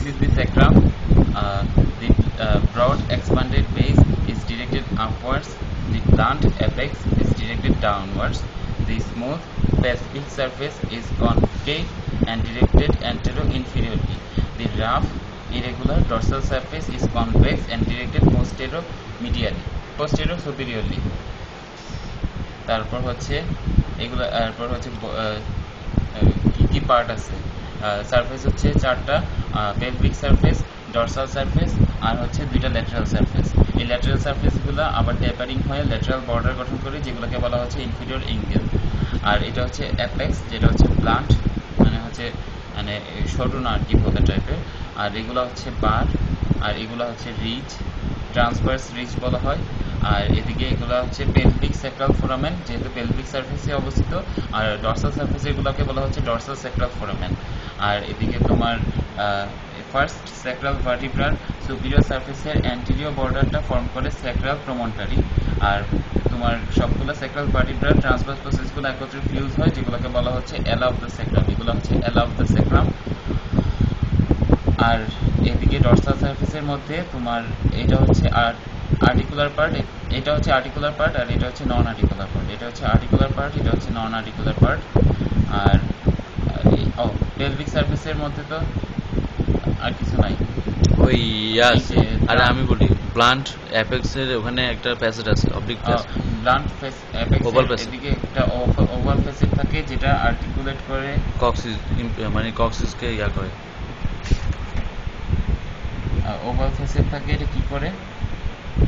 this is the sacrum. The broad expanded base is directed upwards. The blunt apex is directed downwards. The smooth pelvic surface is concave and directed antero-inferiorly. The rough irregular dorsal surface is convex and directed posterior-superiorly. তারপর হচ্ছে এগুলো তারপর হচ্ছে কি part আছে surface হচ্ছে চারটা pelvic surface, dorsal surface আর হচ্ছে দুইটা ল্যাটারাল সারফেস। এই ল্যাটারাল সারফেসগুলো আবার ট্যাপারিং হয়ে ল্যাটারাল বর্ডার গঠন করে, যেগুলোকে বলা হচ্ছে ইনফিরিয়র এঙ্গেল। আর এটা হচ্ছে অ্যাপেক্স, যেটা হচ্ছে ব্লান্ট, মানে সরু না আর কি ভোতা টাইপের। আর এগুলো হচ্ছে বার, আর এগুলো হচ্ছে রিজ, ট্রান্সভার্স রিজ বলা হয়। আর এদিকে এগুলো হচ্ছে পেলভিক স্যাক্রাল ফোরামেন, যেহেতু পেলভিক সারফেসে অবস্থিত। আর ডরসাল সারফেস এগুলোকে বলা হচ্ছে ডরসাল স্যাক্রাল ফোরামেন। আর এদিকে তোমার ফার্স্ট স্যাক্রাল ভার্টিব্রার সুপিরিয়র সারফেসের অ্যান্টেরিয়র বর্ডারটা ফর্ম করে স্যাক্রাল প্রমন্টারি। আর তোমার সবগুলো স্যাক্রাল ভার্টিব্রার ট্রান্সভার্স প্রসেসগুলো একত্রে ফিউজ হয়, যেগুলোকে বলা হচ্ছে এলা অফ দ্য স্যাক্রাম। এগুলো হচ্ছে এলা অফ দ্য স্যাক্রাম। আর এদিকে ডরসাল সারফেসের মধ্যে তোমার এটা হচ্ছে আর্টিকুলার পার্ট, এটা হচ্ছে আর্টিকুলার পার্ট, আর এটা হচ্ছে নন আর্টিকুলার পার্ট। এটা হচ্ছে আর্টিকুলার পার্ট, এটা হচ্ছে নন আর্টিকুলার পার্ট। আর পেলভিক সারফেসের মধ্যে তো আর কিছু নাই। ওই আর আমি বলি ব্লান্ট অ্যাপেক্স এর ওখানে একটা প্যাসেজ আছে, oblique passage. Blunt face apex এদিকে একটা ওভাল ফেসেজ থাকে, যেটা আর্টিকুলেট করে কক্সিস, মানে কক্সিসকে করে। ওভাল ফেসেজ থাকে, এটা কি করে?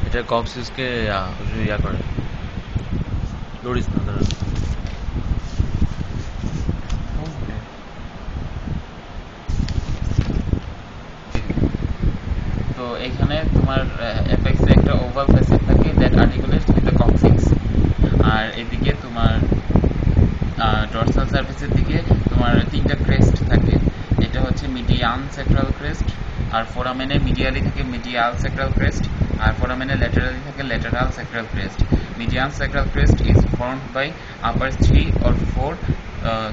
এটা কক্সিসকে করে। লড়িস না দাঁড়া। তো এখানে তোমার অ্যাপেক্সে একটা ওভাল ফেসেজ থাকে দ্যাট আর্টিকুলেটস উইথ দ্য কক্সিক্স। আর এদিকে তোমার ডরসাল সারফেসের দিকে তোমার তিনটা ক্রেস্ট থাকে। এটা হচ্ছে মিডিয়ান স্যাক্রাল ক্রেস্ট, আর ফোরামেনের মিডিয়ালি থাকে মিডিয়াল স্যাক্রাল ক্রেস্ট, আর ফোরামেনের ল্যাটারালি থাকে lateral sacral crest. Median sacral crest is formed by upper 3 or 4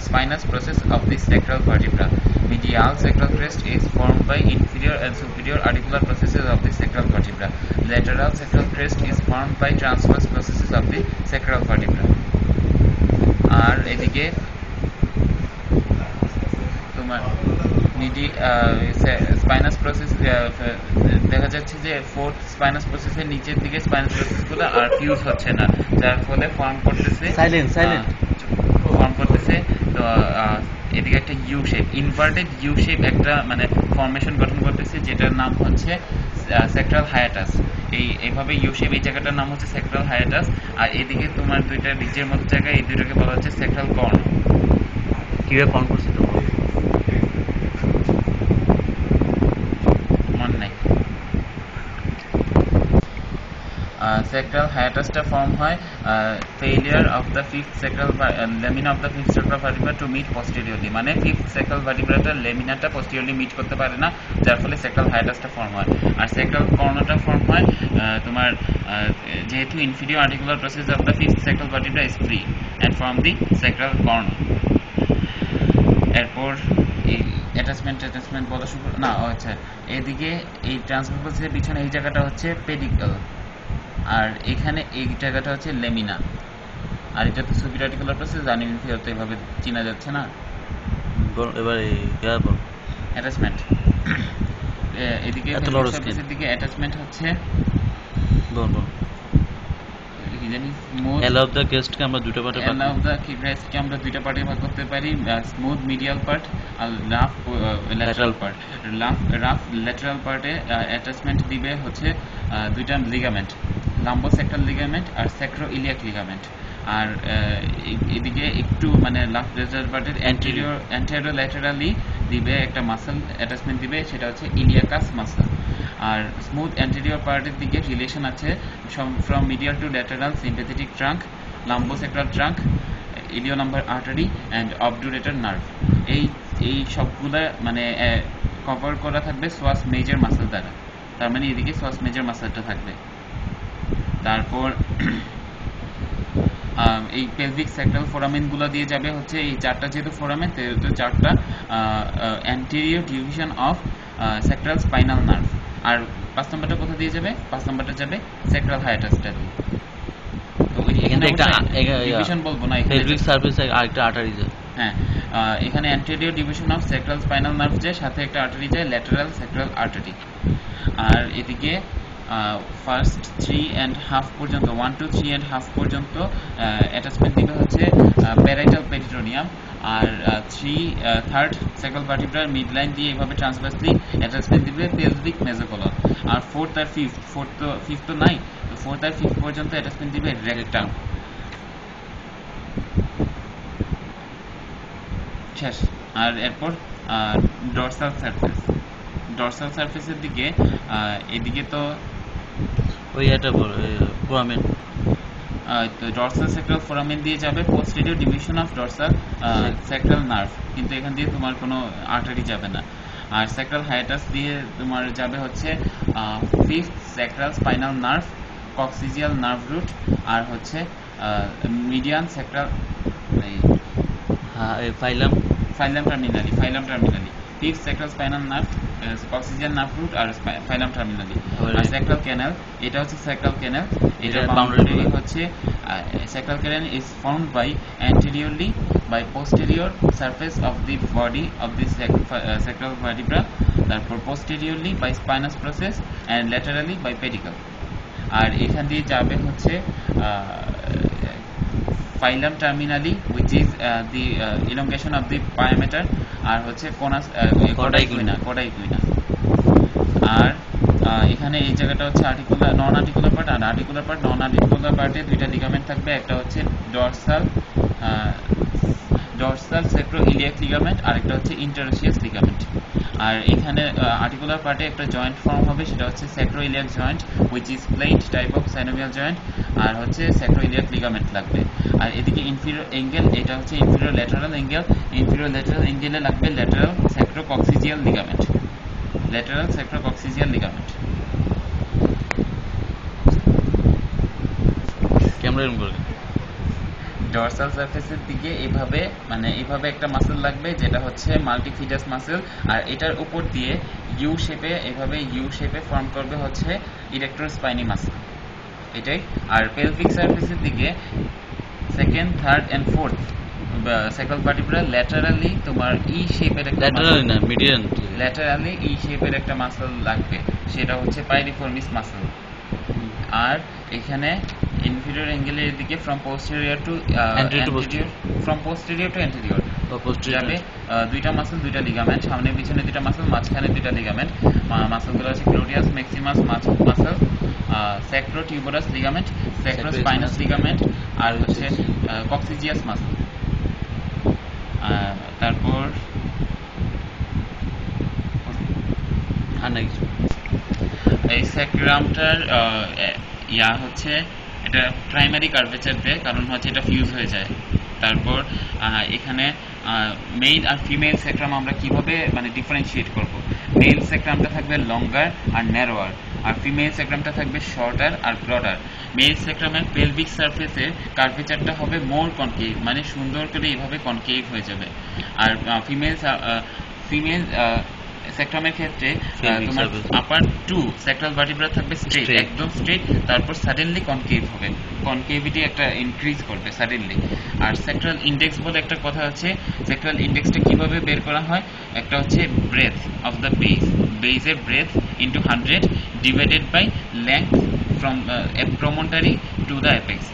spinous process of the sacral vertebra. Medial sacral crest is formed by inferior and superior articular processes of the sacral vertebra. Lateral sacral crest is formed by transverse processes of the sacral vertebra. আর এদিকে তোমার spinous process দেখা যাচ্ছে যে fourth spinous প্রসেসের নিচের দিকে spinous প্রসেসগুলো আর fuse হচ্ছে না, যার ফলে ফর্ম করতেছে তো এদিকে একটা you shape, inverted you shape একটা মানে ফর্মেশন গঠন করতেছে, যেটার নাম হচ্ছে স্যাক্রাল হায়াটাস। এইভাবে ইউ শেপ, এই জায়গাটার নাম হচ্ছে স্যাক্রাল হায়াটাস। আর এদিকে তোমার দুইটা রিজের মধ্যে জায়গায় এই দুইটাকে বলা হচ্ছে স্যাক্রাল কর্ন। কিভাবে ফর্ম করছে তো মনে নাই। sacral hiatusটা ফর্ম হয় failure of the fifth sacral lamina of the fifth sacral vertebra to meet posteriorly, মানে fifth sacral vertebraটা লেমিনাটা posteriorly মিট করতে পারে না, যার ফলে sacral hiatusটা ফর্ম হয়। আর sacral cornটা ফর্ম হয় তোমার যেহেতু inferior articular process of the fifth sacral vertebra is free and from the sacral corn। এরপর এই অ্যাটাচমেন্ট বলা শুরু না, আচ্ছা এদিকে এই ট্রান্সভার্স প্রসেসের পিছনে এই জায়গাটা হচ্ছে পেডিকল, আর এখানে এই জায়গাটা হচ্ছে লেমিনা। আর এটা তো সুপিরিয়র আর্টিকুলার প্রসেস, জানি তো এভাবে চেনা যাচ্ছে না। এবার অ্যাটাচমেন্ট এদিকে সারফেসের দিকে অ্যাটাচমেন্ট হচ্ছে এল অফ দ্য ক্রেস্টকে আমরা দুটো পার্টে ভাগ করতে পারি, স্মুথ মিডিয়াল পার্ট আর rough lateral part. Rough lateral পার্টে অ্যাটাচমেন্ট দিবে হচ্ছে দুইটা লিগামেন্ট, লাম্বোসেক্টাল লিগামেন্ট আর স্যাক্রোইলিয়াক লিগামেন্ট। আর এদিকে একটু মানে রাফ ল্যাটারাল পার্টের অ্যান্টেরিয়র ল্যাটারালি দিবে একটা মাসল অ্যাটাচমেন্ট দিবে, সেটা হচ্ছে ইলিয়াকাস মাসল। আর স্মুথ অ্যান্টেরিয়র পার্টের দিকে রিলেশন আছে from medial to lateral sympathetic trunk, lumbosacral trunk, iliolumbar artery and obturator nerve. এই সবগুলা মানে কভার করা থাকবে সোয়াস মেজর মাসল দ্বারা, তার মানে এদিকে সোয়াস মেজর মাসলটা থাকবে। তারপর এই পেলভিক স্যাক্রাল ফোরামেন গুলো দিয়ে যাবে হচ্ছে এই চারটা, যেহেতু ফোরামেন সেহেতু চারটা anterior division of sacral spinal nerve. আর 5 নম্বরটা কোথা দিয়ে যাবে? 5 নম্বরটা যাবে স্যাক্রাল হায়াটাসটা দিয়ে। তো এখানে একটা ডিভিশন বলবো না, পেলভিক সারফেস আরেকটা আর্টারি যায়। হ্যাঁ, এখানে anterior division of sacral spinal nerve যায়, সাথে একটা আর্টারি যায়, ল্যাটারাল স্যাক্রাল আর্টারি। আর এদিকে ফার্স্ট 3.5 পর্যন্ত 1 to 3.5 পর্যন্ত অ্যাটাচমেন্ট দিবে হচ্ছে প্যারাইটাল পেরিটোনিয়াম। আর থার্ড স্যাক্রাল ভার্টিব্রার মিড লাইন দিয়ে এভাবে ট্রান্সভার্সলি অ্যাটাচমেন্ট দিবে পেলভিক মেসোকলন। আর ফোর্থ আর ফিফথ তো নাই, তো ফোর্থ আর ফিফথ পর্যন্ত অ্যাটাচমেন্ট দিবে রেক্টাম। শেষ। আর এরপর ডরসাল সারফেসের দিকে এদিকে তো ওই এটা ফোরামেন, ডরসাল স্যাক্রাল ফোরামেন দিয়ে যাবে posterior division of dorsal sacral nerve, কিন্তু এখান দিয়ে তোমার কোনো আর্টারি যাবে না। আর স্যাক্রাল হায়াটাস দিয়ে তোমার যাবে হচ্ছে fifth sacral spinal nerve, coccygeal nerve root, আর হচ্ছে median sacral filum terminale, fifth sacral spinal nerve, coccygeal nerve root আর ফাইলাম টার্মিনালি। আর স্যাক্রাল ক্যানাল, এটা হচ্ছে স্যাক্রাল ক্যানাল, এটা বাউন্ডারি হচ্ছে sacral canal is found by anteriorly by posterior surface of the body of the sacral vertebra, তারপর posteriorly by spinous process and laterally by pedicle। আর এখান দিয়ে যাবে হচ্ছে ফাইলাম terminally which is the elongation of the pyometer, আর হচ্ছে কোডাইকুইনা। আর এখানে এই জায়গাটা হচ্ছে নন আর্টিকুলার পার্ট। আর আর্টিকুলার পার্টে দুইটা লিগামেন্ট থাকবে, একটা হচ্ছে ডরসাল স্যাক্রোইলিয়াক লিগামেন্ট, আর একটা হচ্ছে ইন্টারোসিয়াস লিগামেন্ট। আর এখানে আর্টিকুলার পার্টে একটা জয়েন্ট ফর্ম হবে, সেটা হচ্ছে sacroiliac joint which is plate type of synovial joint, আর হচ্ছে স্যাক্রোইলিয়াক লিগামেন্ট লাগবে। আর এদিকে ইনফিরিয়র অ্যাঙ্গেল, এটা হচ্ছে ইনফিরিয়র ল্যাটারাল অ্যাঙ্গেলে লাগবে ল্যাটারাল স্যাক্রোকক্সিজিয়াল লিগামেন্ট। ক্যামেরা এরকম করে ডরসাল সারফেসের দিকে এইভাবে একটা মাসল লাগবে, যেটা হচ্ছে মাল্টিফিডাস মাসল। আর এটার উপর দিয়ে ইউ শেপে ফর্ম করবে হচ্ছে ইরেক্টর স্পাইনি মাসল, এটাই। আর পেলভিক সারফেসের দিকে second, third and fourth sacral vertebra laterally তোমার ল্যাটারালি ই শেপের একটা মাসল লাগবে, সেটা হচ্ছে পাইরিফর্মিস মাসল। আর এখানে ইনফিরিয়র অ্যাঙ্গেলের দিকে ফ্রম পোস্টেরিয়র টু অ্যান্টেরিয়র যাবে দুইটা মাসল, দুইটা লিগামেন্ট, সামনে পিছনে দুইটা মাসল, মাঝখানে দুইটা লিগামেন্ট। মাসলগুলো হচ্ছে গ্লোটিয়াস ম্যাক্সিমাস মাসল, স্যাক্রোটিউবরাস লিগামেন্ট, স্যাক্রোস্পাইনাস লিগামেন্ট, আর হচ্ছে কক্সিজিয়াস মাসল। তারপর এই স্যাক্রামটার হচ্ছে এটা প্রাইমারি কার্ভেচার দেয়, কারণ হচ্ছে এটা ফিউজ হয়ে যায়। তারপর এখানে মেল আর ফিমেল স্যাক্রাম আমরা কিভাবে ডিফারেন্সিয়েট করব? মেল স্যাক্রামটা থাকবে লঙ্গার আর ন্যারোয়ার, আর ফিমেল স্যাক্রামটা থাকবে শর্টার আর ব্রডার। মেল স্যাক্রামের পেলভিক সারফেসে কার্ভেচারটা হবে মোর কনকেভ, সুন্দর করে এইভাবে কনকেভ হয়ে যাবে। আর ফিমেল স্যাক্রামের ক্ষেত্রে তোমার আপার টু স্যাক্রাল ভার্টিব্রা থাকবে স্ট্রেট, একদম স্ট্রেট, তারপর সাডেনলি কনকেভ হবে, কনকেভিটি একটা ইনক্রিজ করবে সাডেনলি। আর স্যাক্রাল ইন্ডেক্স বলে একটা কথা আছে, স্যাক্রাল ইন্ডেক্সটা কিভাবে বের করা হয়? একটা হচ্ছে ব্রেথ অফ দ্য বেজের breadth into 100 divided by length from promontory to the apex,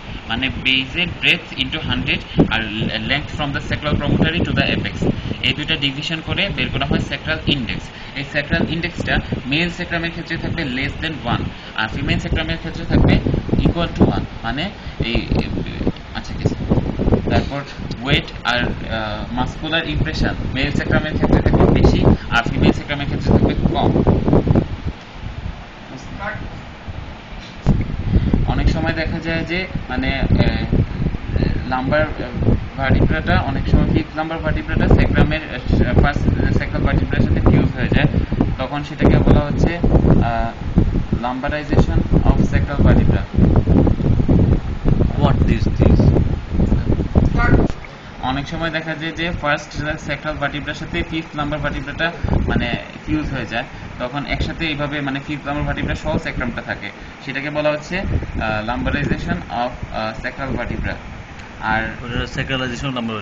বেজের ব্রেথ ইন্টু 100 আর length from the sacral promontory to the apex, এই দুইটা ডিভিশন করে বের করা হয় স্যাক্রাল ইন্ডেক্স। এই স্যাক্রাল ইন্ডেক্সটা মেল স্যাক্রামের ক্ষেত্রে থাকবে লেস দেন 1, আর ফিমেল স্যাক্রামের ক্ষেত্রে থাকবে ইকুয়াল টু 1, এই আচ্ছা কিছু। তারপর ওয়েট আর মাসকুলার ইমপ্রেশন মেল স্যাক্রামের ক্ষেত্রে থাকবে বেশি, আর ফিমেল স্যাক্রামের ক্ষেত্রে থাকবে কম। অনেক সময় দেখা যায় যে লাম্বার ভার্টিব্রাটা অনেক সময় ফিফথ লাম্বার ভার্টিব্রাটা স্যাক্রামের ফার্স্ট স্যাক্রাল ভার্টিব্রার সাথে ফিউজ হয়ে যায়, তখন সেটাকে বলা হচ্ছে lumbarization of sacral vertebra. What this? অনেক সময় দেখা যায় যে ফার্স্ট স্যাক্রাল ভার্টিব্রার সাথে ফিফথ লাম্বার ভার্টিব্রাটা মানে ফিউজ হয়ে যায়, তখন একসাথে এইভাবে মানে ফিফথ লাম্বার ভার্টিব্রা সহ স্যাক্রামটা থাকে, সেটাকে বলা হচ্ছে লাম্বারাইজেশন অফ স্যাক্রাল ভার্টিব্রা। আর স্যাক্রালাইজেশন নাম্বার।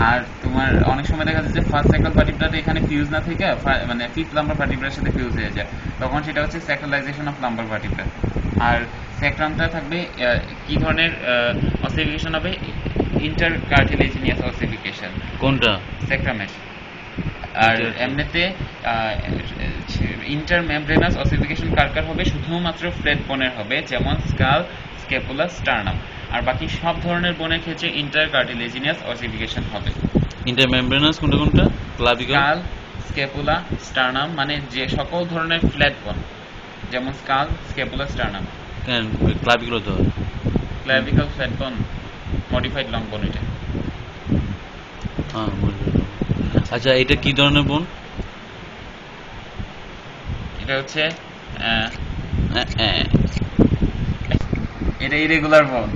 আর তোমার অনেক সময় দেখা যায় যে ফার্স্ট স্যাক্রাল ভার্টিব্রাটা এখানে ফিউজ না থেকে মানে ফিফথ লাম্বার ভার্টিব্রার সাথে ফিউজ হয়ে যায়, তখন সেটা হচ্ছে স্যাক্রালাইজেশন অফ লাম্বার ভার্টিব্রা। আর স্যাক্রামটা থাকবে কি ধরনের অসিফিকেশন হবে? ইন্টারকার্টিলেজিনিয়াস অসিফিকেশন। কোনটা? স্যাক্রামের। আর এমনিতে ইন্টারমেমব্রেনাস অসিফিকেশন কার কার হবে? শুধুমাত্র ফ্ল্যাট বোনের হবে, যেমন স্কাল, স্ক্যাপুলা, স্টার্নাম। আর বাকি সব ধরনের বোনের ক্ষেত্রে ইন্টারকার্টিলেজিনিয়াস অসিফিকেশন হবে। ইন্টারমেমব্রেনাস কোনটা কোনটা? ক্লাভিকল, স্কাল, স্ক্যাপুলা, স্টার্নাম, মানে যে সকল ধরনের ফ্ল্যাট বোন, যেমন স্কাল, স্ক্যাপুলা, স্টার্নাম। কেন ক্লাভিকল তো হয়? ক্লাভিকল ফ্ল্যাট বোন, মডিফাইড লং বোন এটা। হ্যাঁ বুঝলাম। আচ্ছা এটা কি ধরনের বোন? এটা হচ্ছে এটা ইরেগুলার বোন।